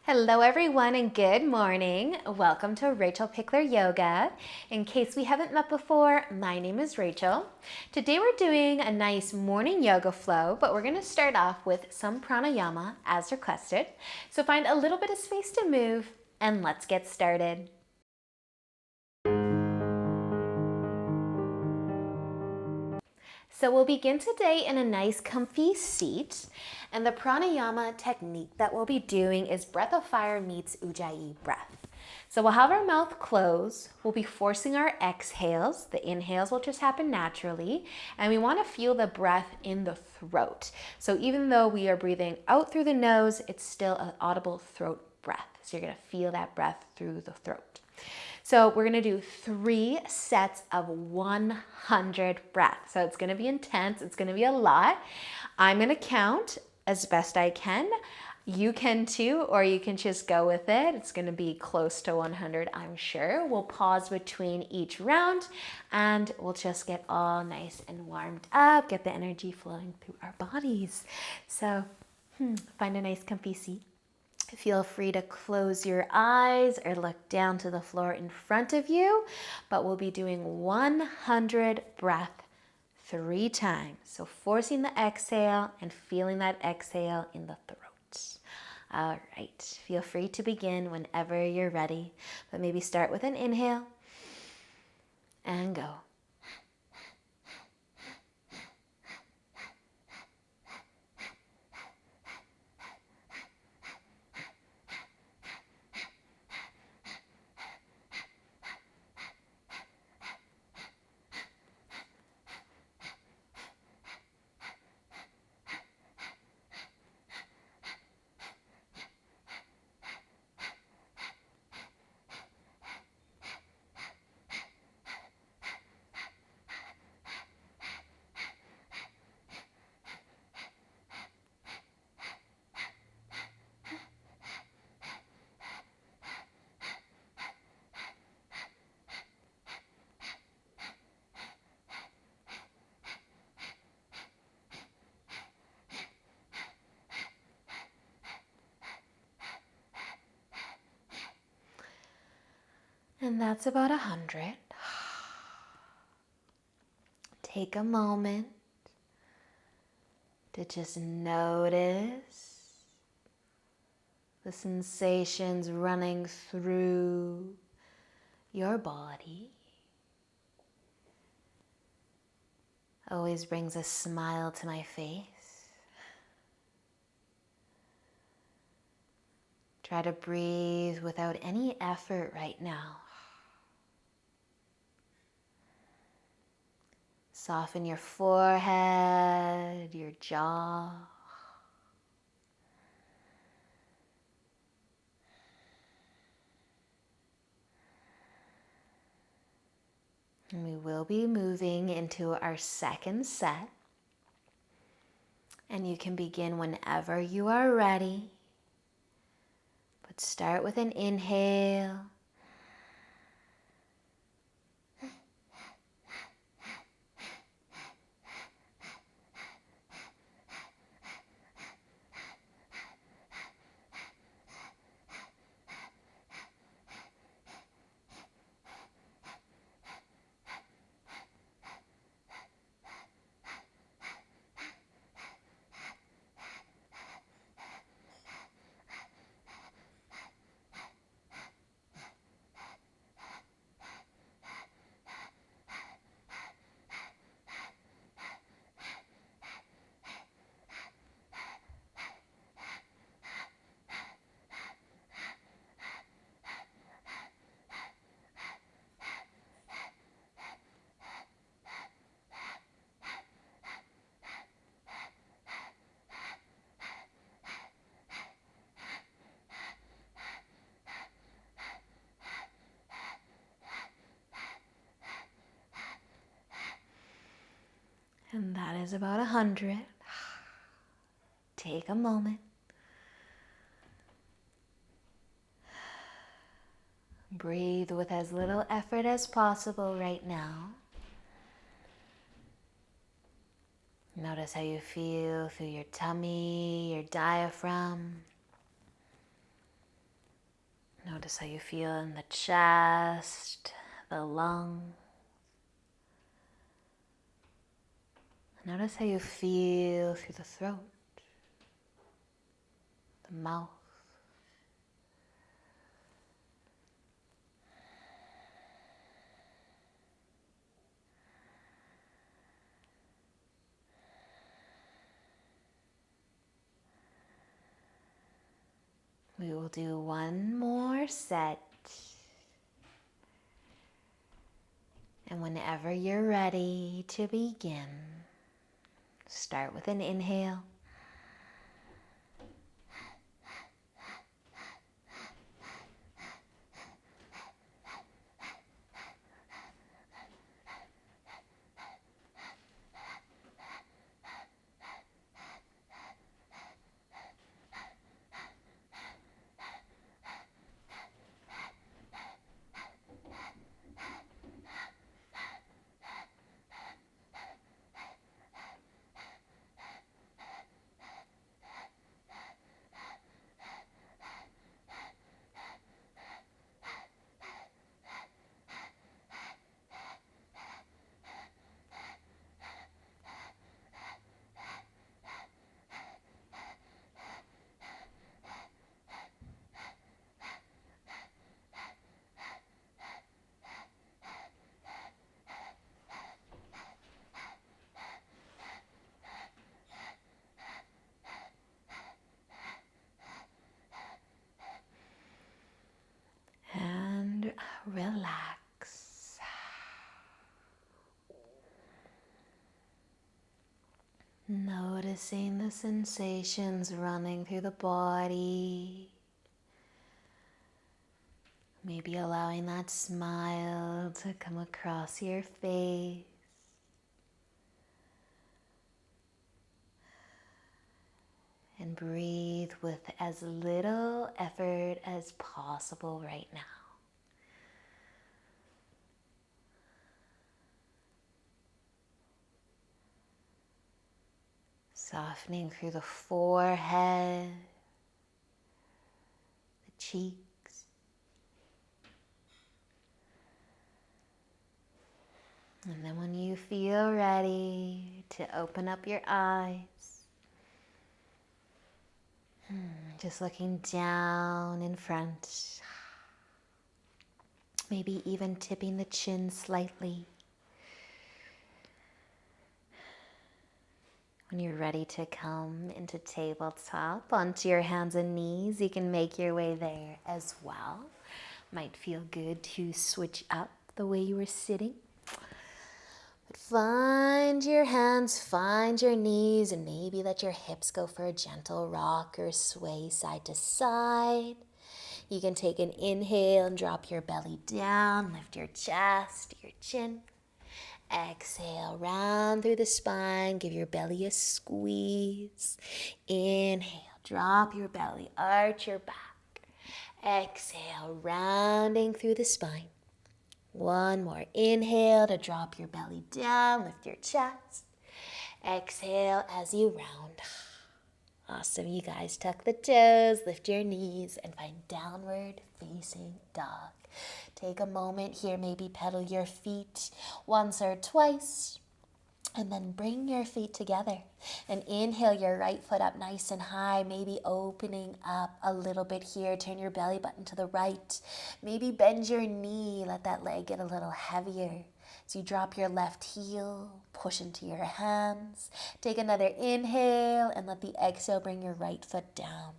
Hello everyone and good morning. Welcome to Rachel Pichler Yoga. In case we haven't met before, my name is Rachel. Today we're doing a nice morning yoga flow, but we're going to start off with some pranayama as requested. So find a little bit of space to move and let's get started. So we'll begin today in a nice comfy seat, and the pranayama technique that we'll be doing is breath of fire meets ujjayi breath. So we'll have our mouth closed, we'll be forcing our exhales. The inhales will just happen naturally, and we want to feel the breath in the throat. So even though we are breathing out through the nose, it's still an audible throat breath. So you're going to feel that breath through the throat. So we're gonna do 3 sets of 100 breaths. So it's gonna be intense, it's gonna be a lot. I'm gonna count as best I can. You can too, or you can just go with it. It's gonna be close to 100, I'm sure. We'll pause between each round and we'll just get all nice and warmed up, get the energy flowing through our bodies. So find a nice comfy seat. Feel free to close your eyes or look down to the floor in front of you, but we'll be doing 100 breath 3 times. So forcing the exhale and feeling that exhale in the throat. All right, feel free to begin whenever you're ready, but maybe start with an inhale and go. And that's about 100. Take a moment to just notice the sensations running through your body. Always brings a smile to my face. Try to breathe without any effort right now. Soften your forehead, your jaw. And we will be moving into our second set. And you can begin whenever you are ready. But start with an inhale. And that is about 100. Take a moment. Breathe with as little effort as possible right now. Notice how you feel through your tummy, your diaphragm. Notice how you feel in the chest, the lung. Notice how you feel through the throat, the mouth. We will do one more set. And whenever you're ready to begin, start with an inhale. And relax. Noticing the sensations running through the body. Maybe allowing that smile to come across your face. And breathe with as little effort as possible right now. Softening through the forehead, the cheeks. And then when you feel ready to open up your eyes, just looking down in front, maybe even tipping the chin slightly. When you're ready to come into tabletop onto your hands and knees, you can make your way there as well. Might feel good to switch up the way you were sitting. But find your hands, find your knees, and maybe let your hips go for a gentle rock or sway side to side. You can take an inhale and drop your belly down, lift your chest, your chin. Exhale, round through the spine, give your belly a squeeze. Inhale, drop your belly, arch your back. Exhale, rounding through the spine. One more inhale to drop your belly down, lift your chest. Exhale as you round. Awesome, you guys. Tuck the toes, lift your knees, and find downward facing dog. Take a moment here, maybe pedal your feet once or twice, and then bring your feet together. And inhale your right foot up nice and high, maybe opening up a little bit here. Turn your belly button to the right. Maybe bend your knee, let that leg get a little heavier. So you drop your left heel, push into your hands. Take another inhale and let the exhale bring your right foot down.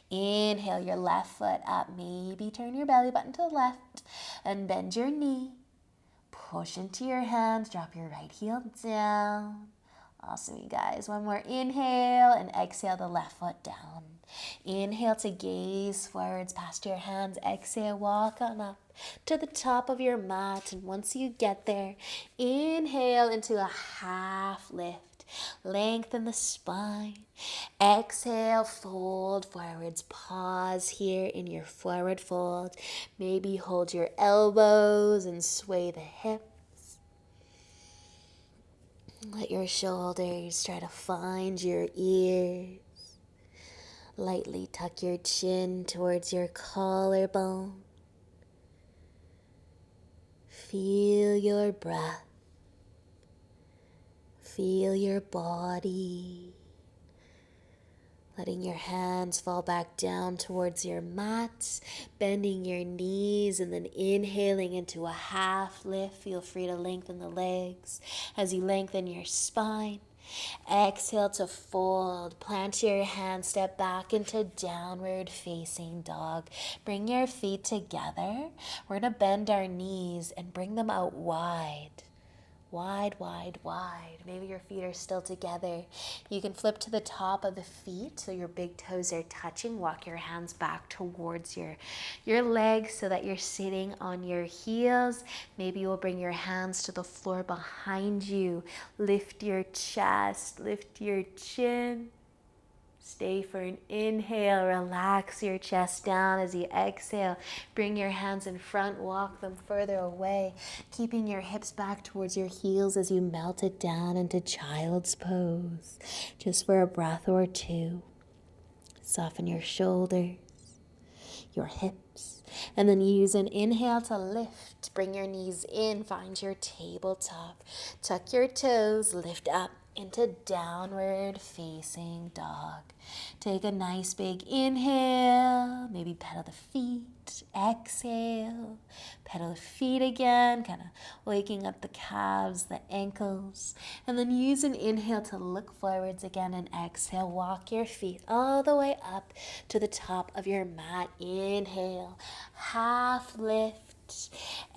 Inhale your left foot up, maybe turn your belly button to the left and bend your knee. Push into your hands, drop your right heel down. Awesome, you guys. One more inhale and exhale the left foot down. Inhale to gaze forwards past your hands. Exhale, walk on up to the top of your mat. And once you get there, inhale into a half lift. Lengthen the spine. Exhale, fold forwards. Pause here in your forward fold. Maybe hold your elbows and sway the hips. Let your shoulders try to find your ears. Lightly tuck your chin towards your collarbone. Feel your breath. Feel your body. Letting your hands fall back down towards your mat, bending your knees and then inhaling into a half lift. Feel free to lengthen the legs as you lengthen your spine. Exhale to fold. Plant your hands, step back into downward facing dog. Bring your feet together. We're going to bend our knees and bring them out wide. Wide, wide, wide. Maybe your feet are still together. You can flip to the top of the feet so your big toes are touching. Walk your hands back towards your legs so that you're sitting on your heels. Maybe you'll bring your hands to the floor behind you. Lift your chest, lift your chin. Stay for an inhale, relax your chest down as you exhale. Bring your hands in front, walk them further away, keeping your hips back towards your heels as you melt it down into child's pose. Just for a breath or two. Soften your shoulders, your hips, and then use an inhale to lift. Bring your knees in, find your tabletop. Tuck your toes, lift up into downward facing dog. Take a nice big inhale, maybe pedal the feet, exhale, pedal the feet again, kind of waking up the calves, the ankles, and then use an inhale to look forwards again and exhale. Walk your feet all the way up to the top of your mat. Inhale, half lift.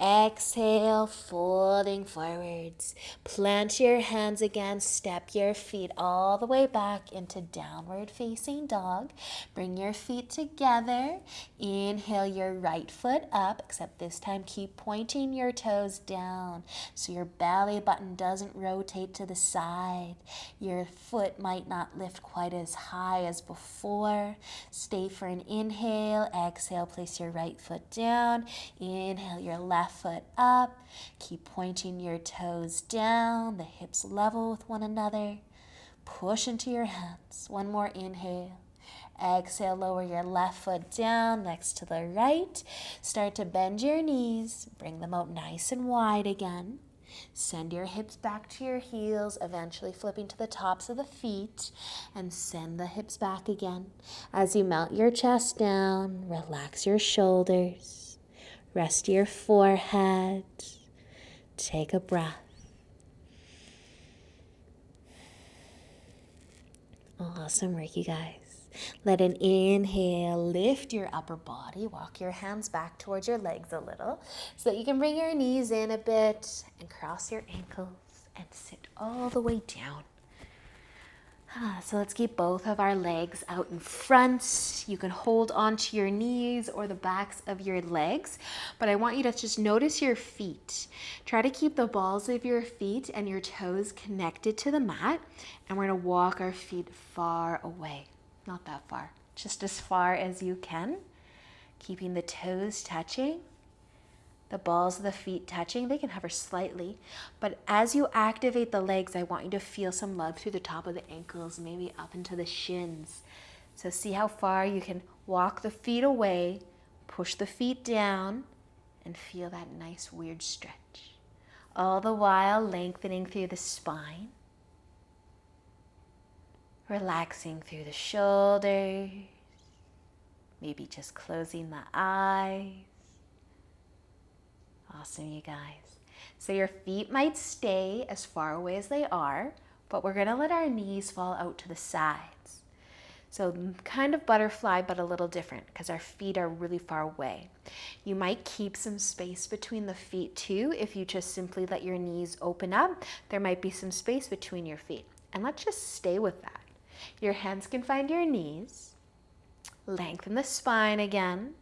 Exhale, folding forwards. Plant your hands again. Step your feet all the way back into downward facing dog. Bring your feet together. Inhale your right foot up, except this time keep pointing your toes down so your belly button doesn't rotate to the side. Your foot might not lift quite as high as before. Stay for an inhale. Exhale, place your right foot down. Inhale your left foot up. Keep pointing your toes down, the hips level with one another. Push into your hands. One more inhale. Exhale, lower your left foot down next to the right. Start to bend your knees. Bring them out nice and wide again. Send your hips back to your heels, eventually flipping to the tops of the feet, and send the hips back again. As you melt your chest down, relax your shoulders, rest your forehead, take a breath. Awesome work, you guys. Let an inhale lift your upper body. Walk your hands back towards your legs a little so that you can bring your knees in a bit and cross your ankles and sit all the way down. So let's keep both of our legs out in front. You can hold onto your knees or the backs of your legs, but I want you to just notice your feet. Try to keep the balls of your feet and your toes connected to the mat, and we're going to walk our feet far away. Not that far, just as far as you can, keeping the toes touching. The balls of the feet touching. They can hover slightly, but as you activate the legs, I want you to feel some love through the top of the ankles, maybe up into the shins. So see how far you can walk the feet away, push the feet down, and feel that nice weird stretch. All the while lengthening through the spine, relaxing through the shoulders, maybe just closing the eyes. Awesome, you guys. So your feet might stay as far away as they are, but we're gonna let our knees fall out to the sides. So kind of butterfly, but a little different because our feet are really far away. You might keep some space between the feet too. If you just simply let your knees open up, there might be some space between your feet. And let's just stay with that. Your hands can find your knees. Lengthen the spine again.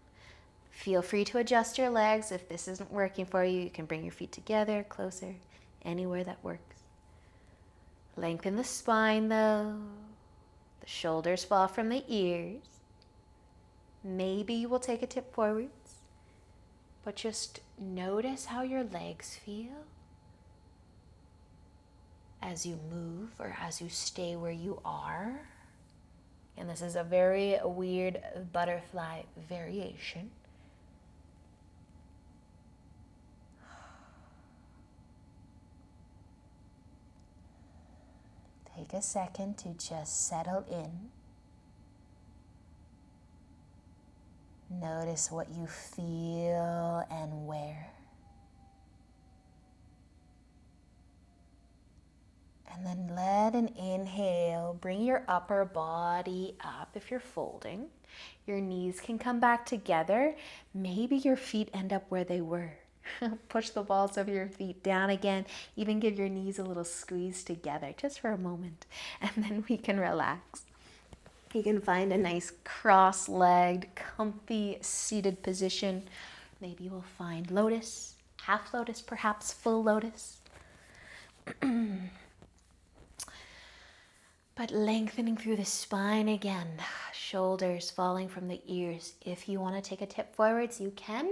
Feel free to adjust your legs. If this isn't working for you, you can bring your feet together, closer, anywhere that works. Lengthen the spine though. The shoulders fall from the ears. Maybe you will take a tip forwards, but just notice how your legs feel as you move or as you stay where you are. And this is a very weird butterfly variation. Take a second to just settle in. Notice what you feel and where. And then let an inhale bring your upper body up if you're folding. Your knees can come back together. Maybe your feet end up where they were. Push the balls of your feet down again. Even give your knees a little squeeze together just for a moment. And then we can relax. You can find a nice cross-legged, comfy, seated position. Maybe we'll find lotus, half lotus, perhaps full lotus. But lengthening through the spine again, shoulders falling from the ears. If you want to take a tip forwards, you can,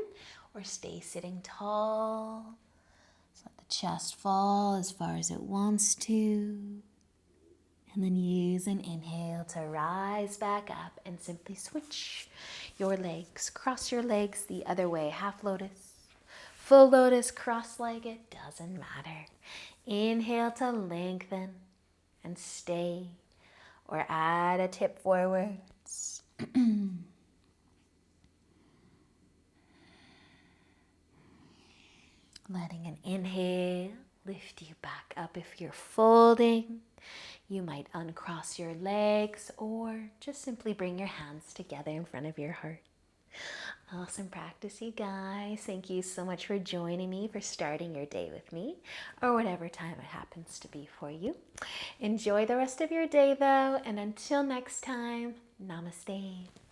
or stay sitting tall. Just let the chest fall as far as it wants to. And then use an inhale to rise back up and simply switch your legs. Cross your legs the other way. Half lotus, full lotus, cross-legged, doesn't matter. Inhale to lengthen and stay, or add a tip forwards. Letting an inhale lift you back up if you're folding. You might uncross your legs or just simply bring your hands together in front of your heart. Awesome practice, you guys. Thank you so much for joining me, for starting your day with me, or whatever time it happens to be for you. Enjoy the rest of your day, though, and until next time, namaste.